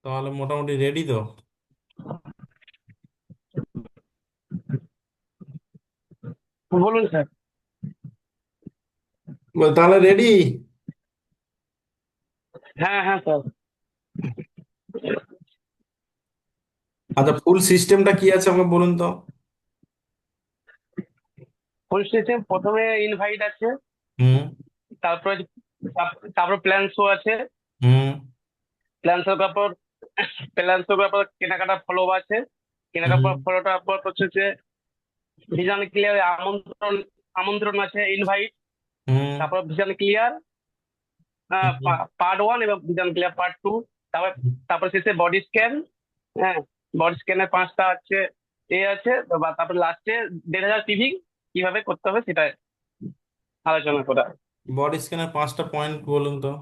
তাহলে মোটামুটি রেডি তো? বলুন স্যার। তাহলে রেডি। হ্যাঁ হ্যাঁ স্যার। আচ্ছা, ফুল সিস্টেমটা কি আছে আমাকে বলুন তো। ফুল সিস্টেম প্রথমে ইনভাইট আছে, হুম। তারপরে তারপর প্ল্যান শো আছে। হুম। প্ল্যান শোর পর প্ল্যান শোর পর কেনাকাটা ফলো আছে। কেনাকাটা হুম। ফলোটার পর হচ্ছে যে ভিশন ক্লিয়ার আমন্ত্রণ, আমন্ত্রণ আছে ইনভাইট। হুম। তারপর vision clear hmm. Part one এবং ভিশন ক্লিয়ার পার্ট টু। তারপর তারপর শেষে বডি স্ক্যান। হ্যাঁ, বডি স্ক্যানের পাঁচটা আছে আছে। বা তারপর লাস্টে 1,500 পিভি কিভাবে করতে হবে সেটা আলোচনা করা। বডি স্ক্যানের 5টা পয়েন্ট বলুন তো।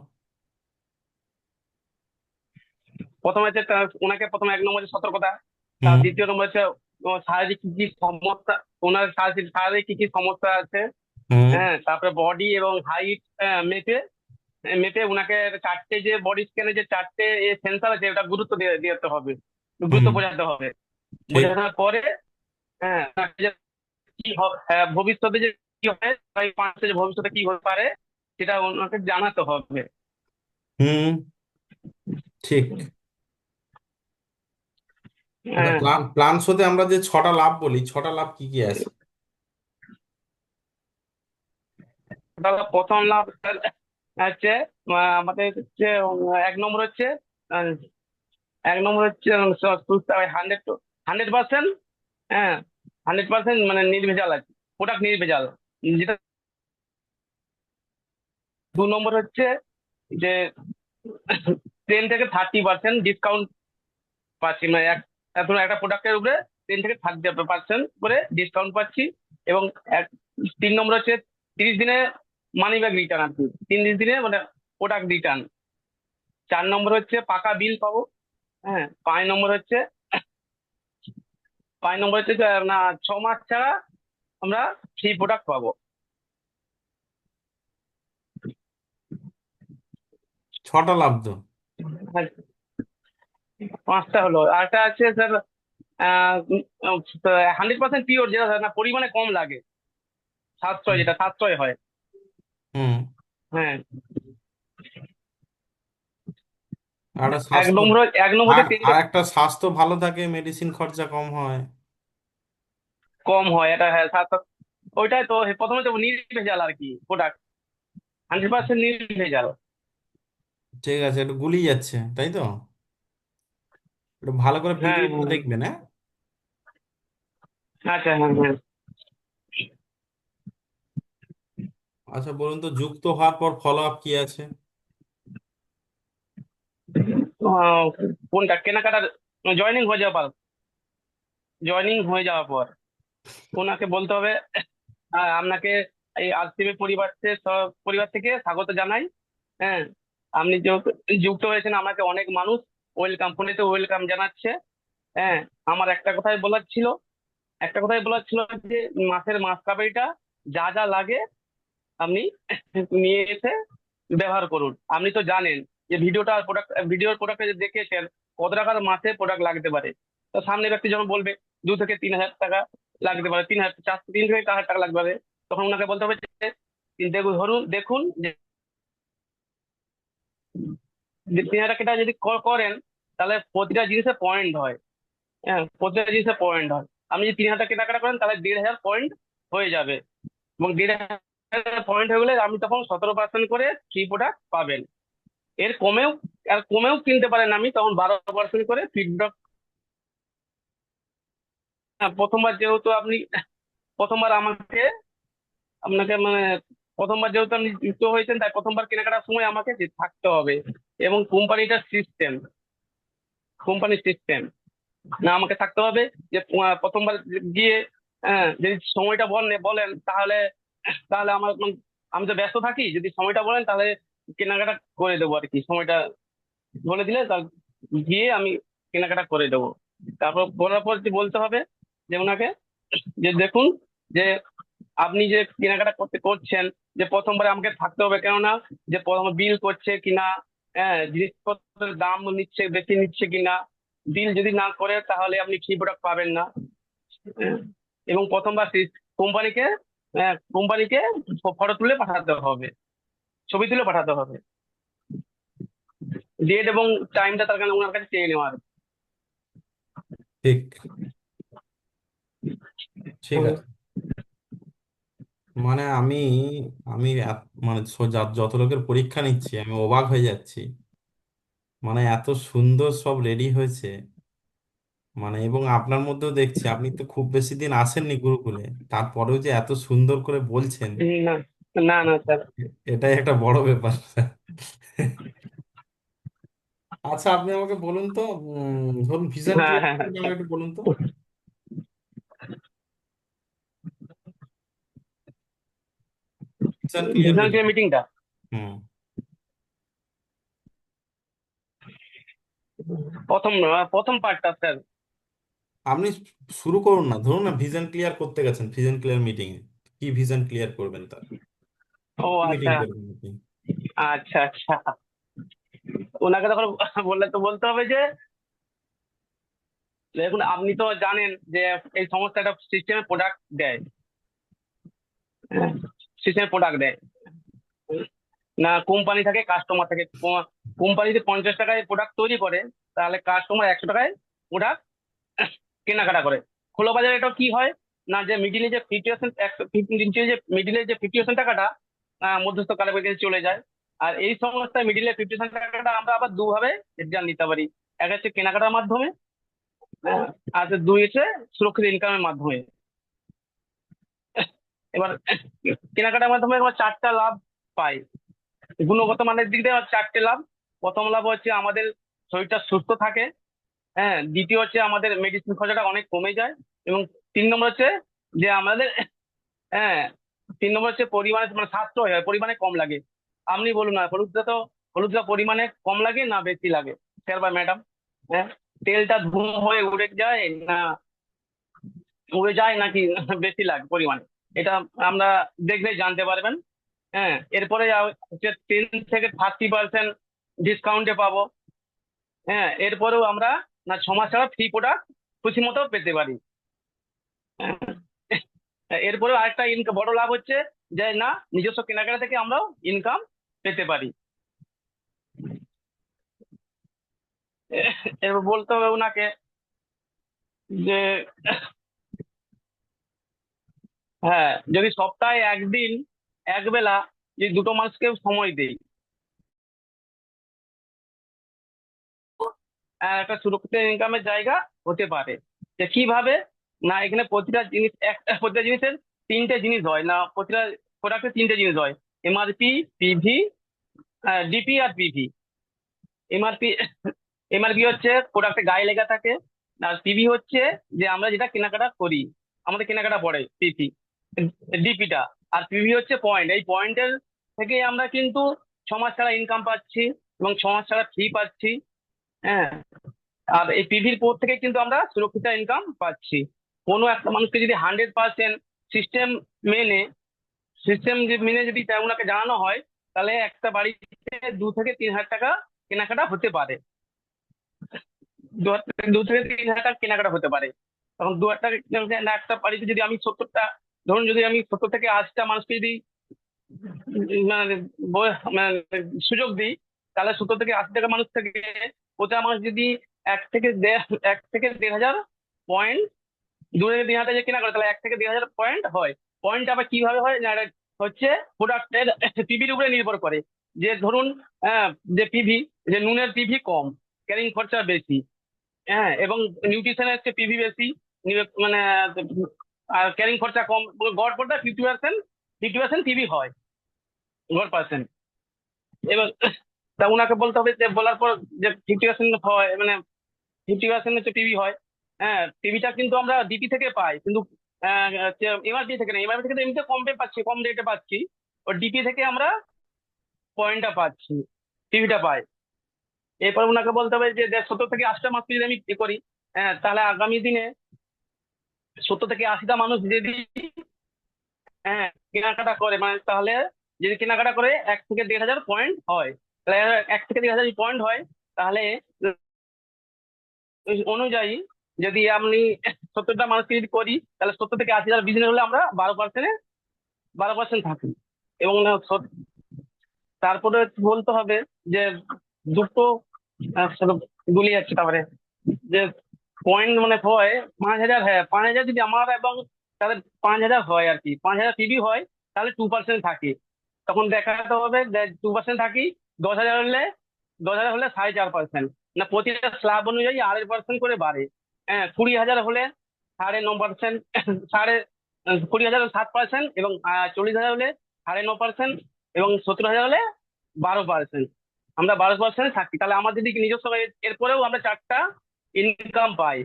প্রথমে হচ্ছে ওনাকে প্রথমে এক নম্বর হচ্ছে সতর্কতা। তার হুম। দ্বিতীয় নম্বর হচ্ছে ও শারীরিক কি কি সমস্যা, ওনার শারীরিক শারীরিক কি কি সমস্যা আছে। হুম। হ্যাঁ, তারপরে বডি এবং হাইট মেপে মেপে ওনাকে চারটে যে বডি স্ক্যানে যে চারটে সেন্সার আছে ওটা গুরুত্ব দিয়ে দিতে হবে, হুম। গুরুত্ব বোঝাতে হবে। ঠিক। বোঝানোর পরে হ্যাঁ ওনাকে যে কি ভবিষ্যতে যে কি হবে, এই 5 যে ভবিষ্যতে কি হতে পারে সেটা ওনাকে জানাতে হবে। হুম। ঠিক। আচ্ছা, হ্যাঁ, প্ল্যান প্ল্যান শোতে আমরা যে 6টা লাভ বলি, 6টা লাভ কি কি আছে? তাহলে প্রথম লাভ হচ্ছে আমাদের হচ্ছে এক নম্বর হচ্ছে আহ, এক নম্বর হচ্ছে সুস্থ 100%। হ্যাঁ, 100% মানে নির্ভেজাল আছে, প্রোডাক্ট নির্ভেজাল যেটা। 2 নম্বর হচ্ছে যে 10 থেকে 30% ডিসকাউন্ট পাচ্ছি, মানে এখন একটা প্রোডাক্টের উপরে 10 থেকে 30% করে ডিসকাউন্ট পাচ্ছি। এবং এক 3 নম্বর হচ্ছে 30 দিনে মানি ব্যাক রিটার্ন আর কি, 30 দিনে মানে প্রোডাক্ট রিটার্ন। 4 নম্বর হচ্ছে পাকা বিল পাবো। হ্যাঁ, 5 নম্বর হচ্ছে যে, না, 6 মাস ছাড়া আমরা ফ্রি প্রোডাক্ট পাবো। 6টা লাভ তো। আর 5টা হলো, আরটা আছে স্যার 100% পিওর, যেটা না পরিমাণে কম লাগে, সাশ্রয়, যেটা সাশ্রয় হয়। হুম। হ্যাঁ, আর একটা এক স্বাস্থ্য, নম্বর এক নম্বর আর হচ্ছে আর একটা স্বাস্থ্য ভালো থাকে, মেডিসিন খরচা কম হয়। কম হয়, এটা হ্যাঁ ওইটাই তো প্রথমে তো নির্ভেজাল আর কি প্রোডাক্ট, 100% নির্ভেজাল। ঠিক আছে, একটু গুলিয়ে যাচ্ছে তাই তো? একটু ভালো করে হ্যাঁ ভিডিওটা হ্যাঁ। দেখবেন, হ্যাঁ। আচ্ছা, হ্যাঁ হ্যাঁ। আচ্ছা বলুন তো, যুক্ত হওয়ার পর ফলো আপ কি আছে? আহ, কোনটা কেনাকাটার জয়নিং হয়ে যাওয়ার পর, জয়নিং হয়ে যাওয়ার পর ওনাকে বলতে হবে আপনাকে এই আরসিবি পরিবার থেকে স্বাগত জানাই। হ্যাঁ, আপনি যুক্ত হয়েছেন, আমাকে অনেক মানুষ ওয়েলকাম, ফোনেতে ওয়েলকাম জানাচ্ছে। হ্যাঁ, আমার একটা কথাই বলার ছিল যে মাছের মাছ কাবাডিটা যা যা লাগে আপনি নিয়ে এসে ব্যবহার করুন। আপনি তো জানেন যে ভিডিওর প্রোডাক্টে যে দেখেছেন কত টাকার মাছের প্রোডাক্ট লাগতে পারে। তো সামনে ব্যক্তি যখন বলবে 2 থেকে 3 হাজার টাকা লাগতে পারে, 3 থেকে 4 টাকা লাগতে পারে, তখন ওনাকে বলতে হবে যে দেখুন যে 3,000 টাকা যদি করেন তাহলে প্রতিটা জিনিসে পয়েন্ট হয়। হ্যাঁ, প্রতিটা জিনিসে পয়েন্ট হয়। আপনি যদি 3,000 টাকা কেনাকাটা করেন তাহলে 1,500 পয়েন্ট হয়ে যাবে। এবং 1,500 পয়েন্ট হয়ে গেলে আপনি তখন 17% করে ফ্রি প্রোডাক্ট পাবেন। এর কমেও, আর কমেও কিনতে পারেন, আমি তখন 12% করে ফিডব্যাক। প্রথমবার যেহেতু আপনি প্রথমবার আপনাকে মানে প্রথমবার যেহেতু আপনি যুক্ত হয়েছেন, তাই প্রথমবার কেনাকাটার সময় আমাকে যে থাকতে হবে। এবং কোম্পানির সিস্টেম না, আমাকে থাকতে হবে যে প্রথমবার গিয়ে যদি সময়টা বলেন তাহলে তাহলে আমি তো ব্যস্ত থাকি, যদি সময়টা বলেন তাহলে কেনাকাটা করে দেবো আর কি। সময়টা বলে দিলে তা গিয়ে আমি কেনাকাটা করে দেবো। তারপর বলার পর যে বলতে হবে যে ওনাকে যে দেখুন যে আপনি যে কেনাকাটা করছেন, যে প্রথমবার আমাকে থাকতে হবে, কেননা যে প্রথম বিল করছে কিনা, হ্যাঁ, জিনিসপত্রের দাম নিচ্ছে বেশি নিচ্ছে কিনা, ডিল যদি না করে তাহলে আপনি ফ্রি প্রোডাক্ট পাবেন না। হ্যাঁ, এবং প্রথমবার কোম্পানিকে কোম্পানিকে ফটো তুলে পাঠাতে হবে, ছবি তুলে পাঠাতে হবে, ডেট এবং টাইমটা তার কারণে ওনার কাছে চেয়ে নেওয়ার। ঠিক। ঠিক হুম। আছে। মানে আমি আমি মানে যত লোকের পরীক্ষা নিচ্ছি আমি অবাক হয়ে যাচ্ছি। মানে এত সুন্দর সব রেডি হয়েছে। মানে এবং আপনার মধ্যেও দেখছি, আপনি তো খুব বেশি দিন আসেননি গুরুকুলে, তারপরেও যে এত সুন্দর করে বলছেন, না, না, না স্যার। এটাই একটা বড় ব্যাপার। আচ্ছা আপনি আমাকে বলুন তো, ধরুন ভিশন হ্যাঁ, ক্লিয়ার হ্যাঁ, হ্যাঁ, আমাকে একটু বলুন তো। Vision clear vision meeting. মিটিংটা হুম। প্রথম প্রথম পার্টটা স্যার। আপনি শুরু করুন না, ধরুন না ভিশন ক্লিয়ার করতে গেছেন ভিশন ক্লিয়ার মিটিং এ, কি ভিশন ক্লিয়ার করবেন তার, ও কি মিটিং আচ্ছা, করবেন আপনি? আচ্ছা, আচ্ছা। ওনাকে তখন বললে তো বলতে হবে যে, দেখুন আপনি তো জানেন যে এই সমস্ত একটা সিস্টেমে প্রোডাক্ট দেয়, সিস্টেমে প্রোডাক্ট দেয় না, কোম্পানি থাকে কাস্টমার থাকে। কোম্পানি যদি 50 টাকায় প্রোডাক্ট তৈরি করে, তাহলে কাস্টমার 100 টাকায় প্রোডাক্ট কেনাকাটা করে। খোলা বাজারে এটা কি হয়, না যে মিডিলে যে 50%, 150 যে মিডিলে যে 50% টাকাটা মধ্যস্থ কারকের কাছে চলে যায়। আর এই সংস্থায় মিডিলে 50% টাকাটা আমরা আবার দুভাবে রিটার্ন নিতে পারি। এক হচ্ছে কেনাকাটার মাধ্যমে, আহ, আর দুই হচ্ছে সুরক্ষিত ইনকামের মাধ্যমে। এবার কেনাকাটার মাধ্যমে আমরা 4টা লাভ পাই। গুণগত মানের দিক দিয়ে আমার 4টে লাভ। প্রথম লাভ হচ্ছে আমাদের শরীরটা সুস্থ থাকে। হ্যাঁ, দ্বিতীয় হচ্ছে আমাদের মেডিসিন খরচাটা অনেক কমে যায়। এবং 3 নম্বর হচ্ছে যে আমাদের, হ্যাঁ, 3 নম্বর হচ্ছে পরিমাণে মানে সাশ্রয় হয়, পরিমাণে কম লাগে। আপনি বলুন না, হলুদটা পরিমাণে কম লাগে না বেশি লাগে, স্যার বা ম্যাডাম? হ্যাঁ, তেলটা ধুম হয়ে উড়ে যায় না, উড়ে যায় নাকি বেশি লাগে পরিমাণে, এটা আমরা দেখলে জানতে পারবেন। হ্যাঁ, এরপরে হচ্ছে 10 থেকে 30% ডিসকাউন্টে পাবো। হ্যাঁ, এরপরেও আমরা না 6 মাস ছাড়া ফ্রি প্রোডাক্ট খুশি মতো পেতে পারি। এরপরেও আরেকটা ইনকাম বড় লাভ হচ্ছে যে না, নিজস্ব কেনাকাটা থেকে আমরাও ইনকাম পেতে পারি। এবার বলতে হবে ওনাকে যে, হ্যাঁ, যদি সপ্তাহে একদিন একবেলা যদি দুটো মানুষকে সময় দেই, একটা সুরক্ষিত ইনকামের জায়গা হতে পারে। যে কিভাবে, না এখানে প্রতিটা জিনিসের 3টে জিনিস হয়, না প্রতিটা প্রোডাক্টের 3টে জিনিস হয়: এমআরপি, পিভি, ডিপি আর পিভি। এমআরপি এমআরপি হচ্ছে প্রোডাক্টের গায়ে লেখা থাকে। আর পিভি হচ্ছে যে আমরা যেটা কেনাকাটা করি, আমাদের কেনাকাটা পড়ে পিভি, ডিপিটা। আর পিভি হচ্ছে পয়েন্ট, এই পয়েন্টের থেকে আমরা কিন্তু 6 মাস ছাড়া ইনকাম পাচ্ছি এবং 6 মাস ছাড়া ফ্রি পাচ্ছি। হ্যাঁ, আর এই পিভির পর থেকে কিন্তু আমরা সুরক্ষিত ইনকাম পাচ্ছি। কোনো একটা মানুষকে যদি 100% সিস্টেম মেনে মেনে যদি ওনাকে জানানো হয়, তাহলে একটা বাড়িতে 2 থেকে 3 হাজার টাকা কেনাকাটা হতে পারে। 2 থেকে 3 হাজার টাকা কেনাকাটা হতে পারে। তখন 2 হাজার টাকা না, একটা বাড়িতে যদি আমি 70টা, ধরুন যদি আমি 70 থেকে 80টা মানুষকে যদি মানে মানে সুযোগ দিই, তাহলে 70 থেকে 80 টাকা মানুষ থেকে প্রতি মাস যদি 1 থেকে 1.5 হাজার পয়েন্ট, 2 থেকে 3 হাজার যে কেনা করে, তাহলে 1 থেকে 1.5 হাজার পয়েন্ট হয়। পয়েন্ট আবার কিভাবে হয় না, এটা হচ্ছে প্রোডাক্টের পিভির উপরে নির্ভর করে। যে ধরুন, হ্যাঁ, যে পিভি, যে নুনের পিভি কম, ক্যারিং খরচা বেশি। হ্যাঁ, এবং নিউট্রিশনের হচ্ছে পিভি বেশি, মানে আর ক্যারিং খরচা কম, গড় পড়টা 50% পিভি হয়, গড় পার্সেন্ট। এবার তা উনাকে বলতে হবে, যে বলার পর যে 50% হয় মানে 50% হচ্ছে টিভি হয়। হ্যাঁ, টিভিটা কিন্তু আমরা ডিপি থেকে পাই, কিন্তু এমআরপি থেকে না, এমআরপি থেকে তো এমনিতে কম পাচ্ছি, কম রেটে পাচ্ছি। ও ডিপি থেকে আমরা পয়েন্টটা পাচ্ছি, টিভিটা পাই। এরপর ওনাকে বলতে হবে যে 70 থেকে 80টা মাস যদি আমি করি, হ্যাঁ, তাহলে আগামী দিনে 70 থেকে 80টা মানুষ যদি, হ্যাঁ, কেনাকাটা করে, মানে তাহলে যদি কেনাকাটা করে 1 থেকে 1.5 হাজার পয়েন্ট হয়। তাহলে 1 থেকে 2 হাজার পয়েন্ট হয়, তাহলে ওই অনুযায়ী যদি আমি 70টা মানুষকে যদি করি, তাহলে 70 থেকে 80 হাজার বিজনেস হলে আমরা 12% থাকি। এবং তারপরে বলতে হবে যে দুটো গুলি যাচ্ছে, তারপরে যে পয়েন্ট মানে হয় 5 হাজার। হ্যাঁ, 5 হাজার যদি আমার এবং তাদের 5 হাজার হয় আর কি, 5 হাজার পিবি হয়, তাহলে 2% থাকি। তখন দেখাতে হবে যে 2% থাকি। 10 হাজার হলে 10 হাজার হলে 4.5%, না প্রতিটা স্ল্যাব অনুযায়ী 2.5% করে বাড়ে। হ্যাঁ, 20 হাজার হলে 9.5%, সাড়ে 20 হাজার 7%, এবং 40 হাজার হলে 9.5%, এবং 70 হাজার হলে 12%। আমরা 12% থাকি, তাহলে আমার যদি নিজস্ব এরপরেও আমরা 4টা ইনকাম পাই।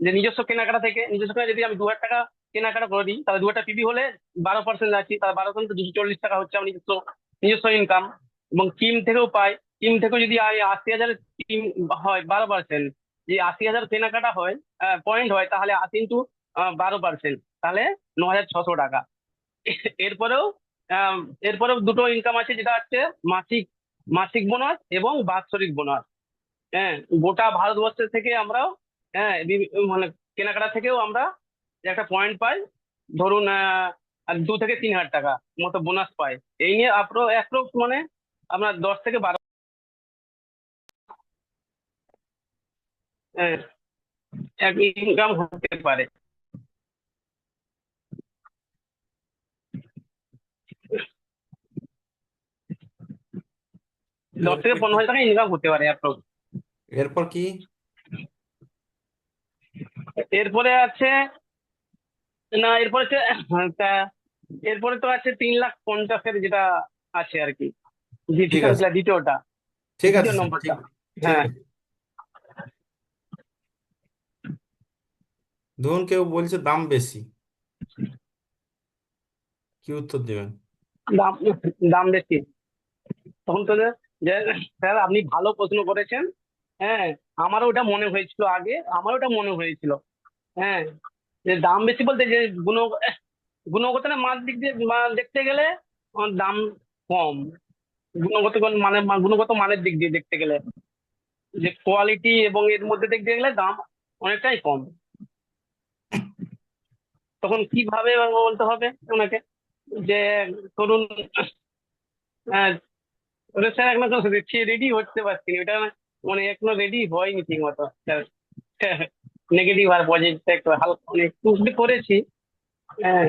যে নিজস্ব কেনাকাটা থেকে, নিজস্ব যদি আমি 2 হাজার টাকা কেনাকাটা করি, তাহলে 2 হাজার পিবি হলে 12% আছি, তাহলে 12% 240 টাকা হচ্ছে আমার নিজস্ব নিজস্ব ইনকাম। এবং কিম থেকেও পাই। কিম থেকেও যদি 80 হাজার কিম হয় 12%, যে 80 হাজার কেনাকাটা হয়, পয়েন্ট হয়, তাহলে 8 × 12%, তাহলে 9,600 টাকা। এরপরেও আম, এরপরেও দুটো ইনকাম আছে, যেটা হচ্ছে মাসিক মাসিক বোনাস এবং বাৎসরিক বোনাস। হ্যাঁ, গোটা ভারতবর্ষের থেকে আমরাও, হ্যাঁ, মানে কেনাকাটা থেকেও আমরা একটা পয়েন্ট পাই। ধরুন 2 থেকে 3 হাজার টাকা মতো বোনাস পাই। এই নিয়ে অ্যাপ্রোক্স মানে আপনার 10 থেকে 12 এক ইনকাম হতে পারে। 10 থেকে এরপর কি? 15 হাজার টাকা ইনকাম হতে পারে অ্যাপ্রোক্স। এরপর কি? এরপরে আছে, না এরপরে হচ্ছে, তা এরপরে তো আছে 3,50,000-এর যেটা আছে আর কি, ঠিক আছে, দ্বিতীয়টা, ঠিক আছে দ্বিতীয় স্যার, নম্বরটা। ঠিক, ঠিক হ্যাঁ, আছে। ধরুন কেউ বলছে দাম বেশি, কি উত্তর দেবেন? দাম দাম বেশি। তখন তো যে স্যার আপনি ভালো প্রশ্ন করেছেন। হ্যাঁ, আমারও ওটা মনে হয়েছিল আগে, আমারও ওটা মনে হয়েছিল। হ্যাঁ, যে দাম বেশি বলতে যে গুণগত মান দিক দিয়ে দেখতে গেলে দাম কম। গুণগত মানের দিক দিয়ে দেখতে গেলে, যে কোয়ালিটি এবং এর মধ্যে দেখতে গেলে দাম অনেকটাই কম। তখন কিভাবে বলতে হবে ওনাকে, যে ধরুন, আহ, ওটা স্যার এখনো রেডি হতে পারছি না, ওটা মানে এখনো রেডি হয়নি ঠিক মতো স্যার। নেগেটিভ আর পজিটিভ একটু হালকা মানে একটু একটু করেছি। হ্যাঁ,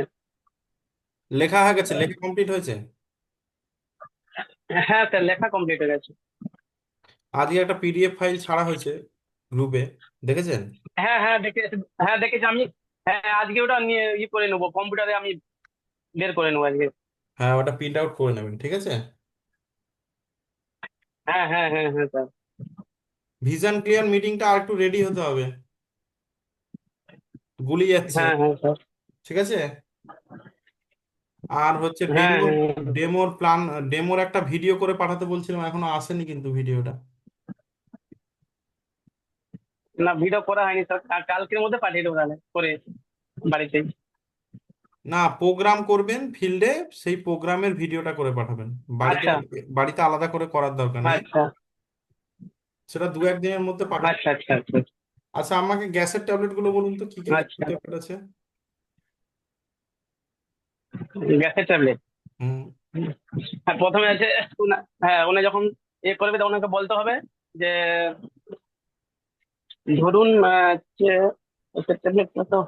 লেখা হয়ে গেছে, লেখা কমপ্লিট হয়েছে? হ্যাঁ স্যার, লেখা কমপ্লিট হয়ে গেছে। আজকে একটা পিডিএফ ফাইল ছাড়া হয়েছে গ্রুপে, দেখেছেন? হ্যাঁ, হ্যাঁ হ্যাঁ দেখেছি আমি। হ্যাঁ, আজকে ওটা নিয়ে করে নেবো, কম্পিউটারে আমি বের করে নেবো আজকে। হ্যাঁ, ওটা প্রিন্ট আউট করে নেবেন, ঠিক আছে? হ্যাঁ, হ্যাঁ, হ্যাঁ, হ্যাঁ স্যার। ভিশন ক্লিয়ার মিটিংটা আর একটু রেডি হতে হবে, গুলিয়ে যাচ্ছে, হ্যাঁ, হ্যাঁ স্যার। ঠিক আছে? আর হচ্ছে হ্যাঁ, ডেমোর, হ্যাঁ। ডেমোর প্ল্যান, ডেমোর একটা ভিডিও করে পাঠাতে বলছিলাম, এখনো আসেনি কিন্তু ভিডিওটা। না, ভিডিও করা হয়নি স্যার, কালকের মধ্যে পাঠিয়ে দেবো তাহলে করে বাড়িতেই। না, প্রোগ্রাম করবেন ফিল্ডে, সেই প্রোগ্রামের ভিডিওটা করে পাঠাবেন। বাড়িতে, আচ্ছা, বাড়িতে আলাদা করে করার দরকার নেই, আচ্ছা, সেটা 1-2 দিনের মধ্যে পাঠান। আচ্ছা, আচ্ছা, আচ্ছা, আচ্ছা, আমাকে গ্যাসের ট্যাবলেট গুলো বলুন তো, কি কি গ্যাসের আচ্ছা। ট্যাবলেট আছে? গ্যাসের ট্যাবলেট। হুম। হ্যাঁ, প্রথমে আছে হ্যাঁ, উনি যখন করবে তখন ওনাকে বলতে হবে যে ধরুন যে ট্যাবলেটটা তো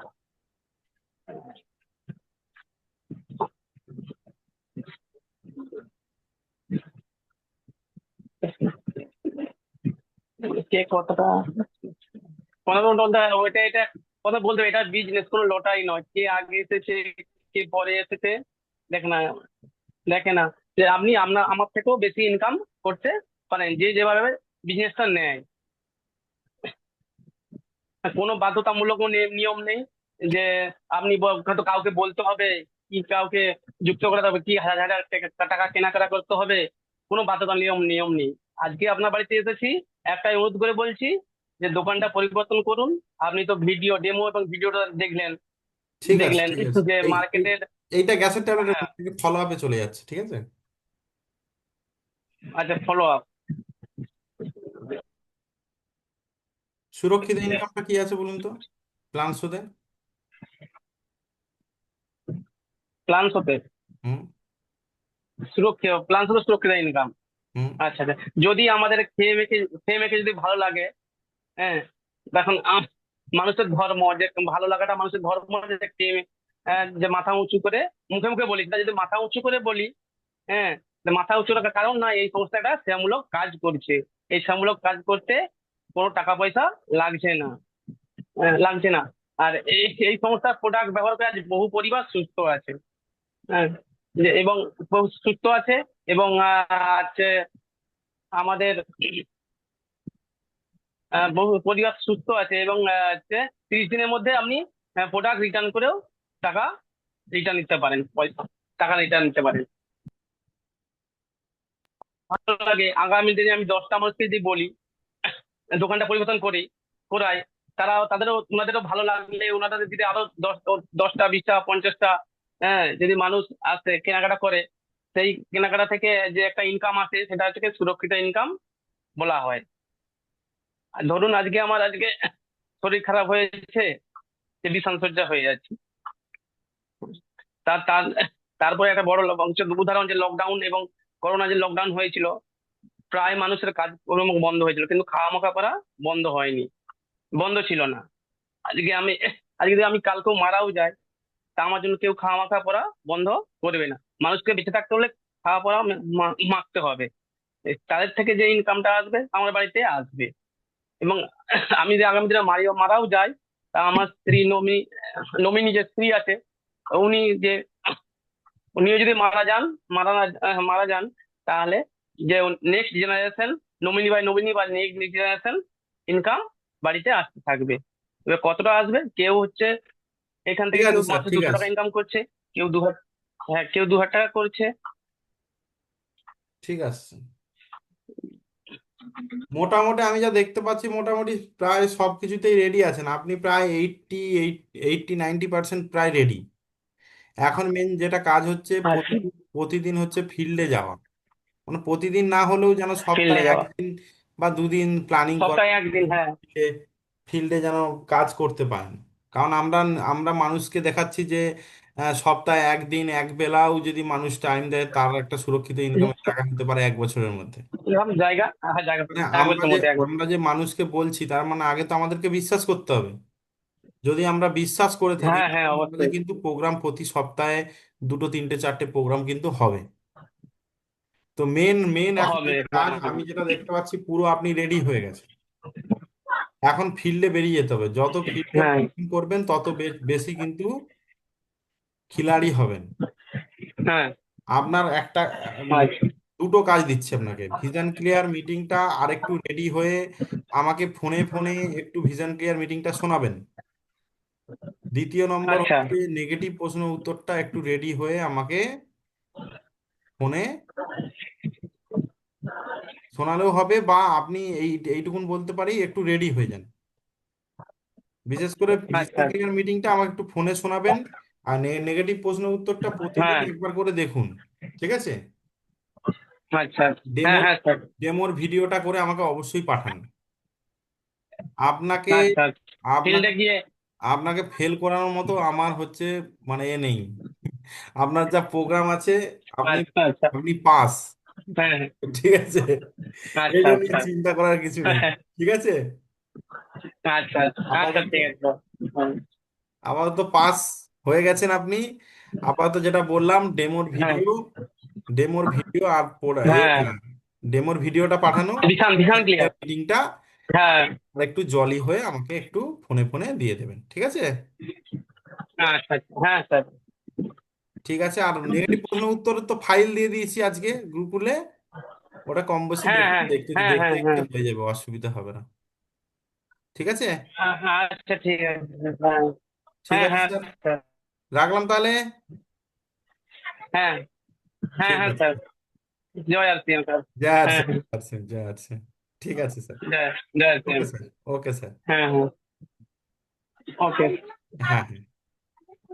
কে কতটা, কথা বলতে হবে, ওইটা এটা কথা বলতে হবে, এটা বিজনেস, কোনো লটারি নয়। কে আগে এসেছে, কে পরে এসেছে দেখে না, দেখে না। যে আপনি আমার থেকেও বেশি ইনকাম করতে পারেন, যে যেভাবে বিজনেসটা নেয়। কোনো বাধ্যতামূলক নিয়ম নেই যে আপনি হয়তো কাউকে বলতে হবে, কি কাউকে যুক্ত করাতে হবে, কি হাজার হাজার টাকা কেনাকাটা করতে হবে। কোনো বাধ্যতা নিয়ম নিয়ম নেই। আজকে আপনার বাড়িতে এসেছি, একটাই অনুরোধ করে বলছি যে দোকানটা পরিবর্তন করুন। আপনি তো ভিডিও ডেমো এবং ভিডিওটা দেখলেন ঠিক আছে, দেখলেন ঠিক আছে, যে এই মার্কেটের। এইটা গ্যাসের ট্যাবলেটের ফলো আপে চলে যাচ্ছে, ঠিক আছে? আচ্ছা, ফলো আপ। সুরক্ষিত ইনকামটা কি আছে বলুন তো, প্ল্যান শোতে। প্ল্যান হতে হুম। সুরক্ষিত, প্ল্যান হতে সুরক্ষিত ইনকাম। হুম। আচ্ছা আচ্ছা, যদি আমাদের খেয়ে মেখে যদি ভালো লাগে, হ্যাঁ, এখন মানুষের ধর্ম যে ভালো লাগাটা মানুষের ধর্ম, যে যে মাথা উঁচু করে মুখে মুখে বলি, সেটা যদি মাথা উঁচু করে বলি, হ্যাঁ, তো মাথা উঁচু রাখার কারণ না, এই সংস্থাটা সেবামূলক কাজ করছে। এই সেবামূলক কাজ করতে কোনো টাকা পয়সা লাগছে না, লাগছে না। আর এই সংস্থার প্রোডাক্ট ব্যবহার করে আজ বহু পরিবার সুস্থ আছে। হ্যাঁ, এবং বহু সুস্থ আছে, এবং আছে আমাদের বহু পরিবার সুস্থ আছে, এবং হচ্ছে 30 দিনের মধ্যে আপনি প্রোডাক্ট রিটার্ন করেও টাকা রিটার্ন নিতে পারেন, পয়সা টাকা রিটার্ন নিতে পারেন। ভালো লাগে, আগামী দিনে আমি 10টা মানুষকে যদি বলি দোকানটা পরিবর্তন করি, করাই, তাদেরও ওনাদেরও ভালো লাগলে, ওনাদের যদি আরো 10টা 20টা 50টা, হ্যাঁ, যদি মানুষ আসে কেনাকাটা করে, সেই কেনাকাটা থেকে যে একটা ইনকাম আসে, সেটা হচ্ছে কি সুরক্ষিত ইনকাম বলা হয়। আর ধরুন আজকে শরীর খারাপ হয়েছে, যে বিছানা সজ্জা হয়ে যাচ্ছে, তার তার তারপরে একটা বড় উদাহরণ, যে লকডাউন এবং করোনা, যে লকডাউন হয়েছিল, প্রায় মানুষের কাজকর্ম বন্ধ হয়েছিল, কিন্তু খাওয়া মাখা করা বন্ধ হয়নি, বন্ধ ছিল না। আজকে আমি আজকে যদি আমি কালকেও মারাও যাই, তা আমার জন্য কেউ খাওয়া মাখা পড়া বন্ধ করবে না। মানুষকে বেঁচে থাকতে হলে খাওয়া পড়া মাখতে হবে। তাদের থেকে যে ইনকামটা আসবে আমার বাড়িতে আসবে। এবং আমি যদি আগামী দিনে মারাও যাই, তা আমার স্ত্রী নমিনি যে স্ত্রী আছে, উনি যে উনিও যদি মারা যান, তাহলে যে নেক্সট জেনারেশন, নমিনি বা নেক্সট জেনারেশন ইনকাম বাড়িতে আসতে থাকবে। এবার কতটা আসবে, কেউ হচ্ছে এখান ঠিক থেকে কেউ আছে স্যার, মাসে ঠিক 200 টাকা আছে। ইনকাম করছে, কেউ 2,000, হ্যাঁ, কেউ 2,000 টাকা করছে। ঠিক আছে, মোটামুটি আমি যা দেখতে পাচ্ছি মোটামুটি প্রায় সব কিছুতেই রেডি আছেন আপনি, প্রায় 80-90% প্রায় রেডি। এখন মেন যেটা কাজ হচ্ছে, আচ্ছা, প্রতিদিন হচ্ছে ফিল্ডে যাওয়া। মানে প্রতিদিন না হলেও যেন ফিল্ডে সপ্তাহে যাওয়া, একদিন বা দুদিন প্ল্যানিং করা, সপ্তাহে একদিন, হ্যাঁ। ফিল্ডে যেন কাজ করতে পারেন। কারণ আমরা আমরা মানুষকে দেখাচ্ছি যে সপ্তাহে একদিন এক বেলাও যদি মানুষ টাইম দেয়, তার একটা সুরক্ষিত ইনকামের টাকা হতে পারে 1 বছরের মধ্যে। এরকম জায়গা, হ্যাঁ, জায়গা মানে এক আমরা বছরের যে মধ্যে, এক বছর। আমরা যে মানুষকে বলছি, তার মানে আগে তো আমাদেরকে বিশ্বাস করতে হবে। যদি আমরা বিশ্বাস করে থাকি, হ্যাঁ হ্যাঁ, তাহলে আমাদের অবশ্যই কিন্তু প্রোগ্রাম প্রতি সপ্তাহে দুটো তিনটে চারটে প্রোগ্রাম কিন্তু হবে। তো মেন মেন এখন হবে। যেটা কাজ, হ্যাঁ আমি যেটা দেখতে পাচ্ছি, পুরো আপনি রেডি হয়ে গেছে। এখন ফিল্ডে বেরিয়ে যেতে হবে, যত ফিল্ডে হ্যাঁ। করবেন তত বেশি কিন্তু খিলাড়ি হবেন। হ্যাঁ। আপনার একটা আচ্ছা দুটো কাজ দিচ্ছে আপনাকে, ভিশন ক্লিয়ার মিটিংটা আর একটু রেডি হয়ে আমাকে ফোনে ফোনে একটু ভিশন ক্লিয়ার মিটিংটা শোনাবেন। দ্বিতীয় নম্বর আচ্ছা। হচ্ছে নেগেটিভ প্রশ্ন উত্তরটা একটু রেডি হয়ে আমাকে ফোনে শোনালেও হবে, বা আপনি এইটুকুন বলতে পারি, একটু রেডি হয়ে যান। বিশেষ করে ভিশন আচ্ছা। ক্লিয়ার মিটিংটা আমাকে একটু ফোনে শোনাবেন, আর নেগেটিভ প্রশ্ন উত্তরটা প্রতিদিন হ্যাঁ। একবার করে দেখুন। ঠিক আছে? আচ্ছা। হ্যাঁ ডেমোর হ্যাঁ স্যার। ডেমোর ভিডিওটা করে আমাকে অবশ্যই পাঠান। আপনাকে আচ্ছা, আপনাকে ফিল্ডে গিয়ে। আপনাকে ফেল করানোর মতো আমার হচ্ছে মানে এ নেই। আপনার যা প্রোগ্রাম আছে, আপনি আচ্ছা আচ্ছা। আপনি পাস। হ্যাঁ হ্যাঁ। ঠিক আছে, আচ্ছা এটা নিয়ে আচ্ছা। চিন্তা করার কিছু নেই। হ্যাঁ, ঠিক আছে, আচ্ছা আচ্ছা, আপাতত ঠিক আছে। হুম, আপাতত পাস হয়ে গেছেন আপনি। আপাতত যেটা বললাম, হ্যাঁ ডেমোর ভিডিও আর হ্যাঁ, ডেমোর ভিডিওটা পাঠানো, ভীষণ ভীষণ ক্লিয়ার। মিটিংটা হ্যাঁ। আর একটু জলি হয়ে আমাকে একটু ফোনে ফোনে দিয়ে দেবেন। ঠিক আছে? আচ্ছা আচ্ছা, হ্যাঁ স্যার। ঠিক আছে, আর নেগেটিভ প্রশ্ন উত্তরের তো ফাইল দিয়ে দিয়েছি আজকে গ্রুপুলে। ওটা কম বেশি হ্যাঁ দেখে হ্যাঁ দেখতে হ্যাঁ দেখতে হ্যাঁ দেখতে হ্যাঁ। হয়ে যাবে, অসুবিধা হবে না। ঠিক আছে? আচ্ছা ঠিক আছে। হ্যাঁ ঠিক হ্যাঁ আছে হ্যাঁ স্যার, স্যার। রাখলাম তাহলে। হ্যাঁ হ্যাঁ ঠিক হ্যাঁ আছে, স্যার। জয় আরসিএম স্যার। যা আছে, হ্যাঁ হ্যাঁ। আছে যা আছে। ঠিক আছে স্যার। জয় জয় RCM. Okay sir, okay sir. হ্যাঁ হ্যাঁ। ওকে। হ্যাঁ হ্যাঁ।